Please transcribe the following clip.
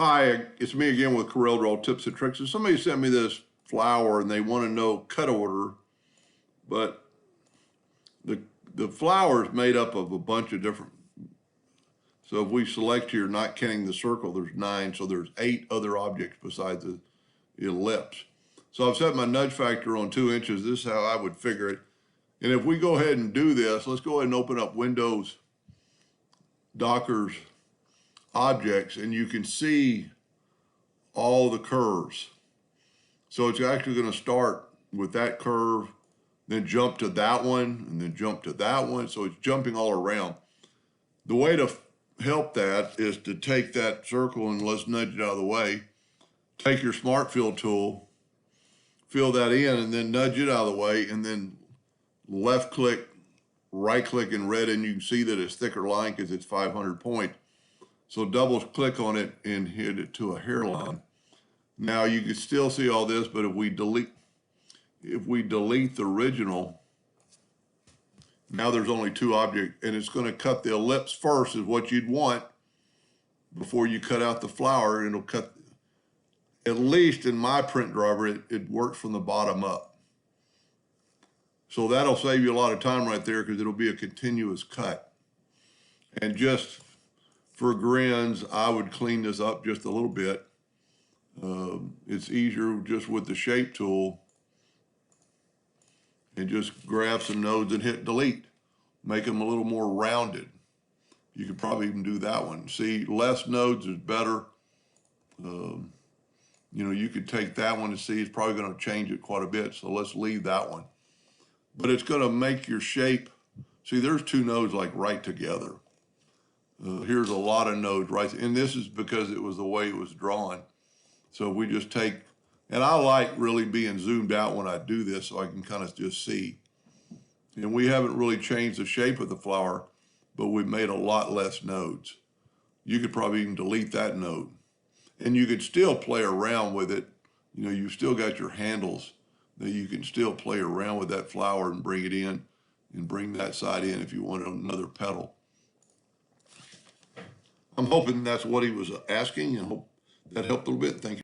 Hi, it's me again with Corel Draw Tips and Tricks. And somebody sent me this flower and they want to know cut order, but the the flower is made up of a bunch of different. So if we select here, not counting the circle, there's 9. So there's 8 other objects besides the ellipse. So I've set my nudge factor on 2 inches. This is how I would figure it. And if we go ahead and do this, let's go ahead and open up Windows Docker's objects, and you can see all the curves. So it's actually going to start with that curve, then jump to that one, and then jump to that one. So it's jumping all around. The way to help that is to take that circle and let's nudge it out of the way. Take your Smart Fill tool, fill that in, and then nudge it out of the way, and then left click, right click in red, and you can see that it's thicker line because it's 500 point. So double click on it and hit it to a hairline. Now you can still see all this, but if we delete the original, now there's only 2 objects, and it's going to cut the ellipse first is what you'd want before you cut out the flower, and it'll cut, at least in my print driver, it works from the bottom up. So that'll save you a lot of time right there because it'll be a continuous cut. And just for grins, I would clean this up just a little bit. It's easier just with the shape tool and just grab some nodes and hit delete. Make them a little more rounded. You could probably even do that one. See, less nodes is better. You could take that one and see it's probably going to change it quite a bit. So let's leave that one. But it's going to make your shape. See, there's 2 nodes like right together. Here's a lot of nodes right, and this is because it was the way it was drawn. So we just take, and I like really being zoomed out when I do this so I can kind of just see. And we haven't really changed the shape of the flower, but we've made a lot less nodes. You could probably even delete that node. And you could still play around with it. You've still got your handles that you can still play around with that flower and bring it in and bring that side in if you want another petal. I'm hoping that's what he was asking, and hope that helped a little bit. Thank you.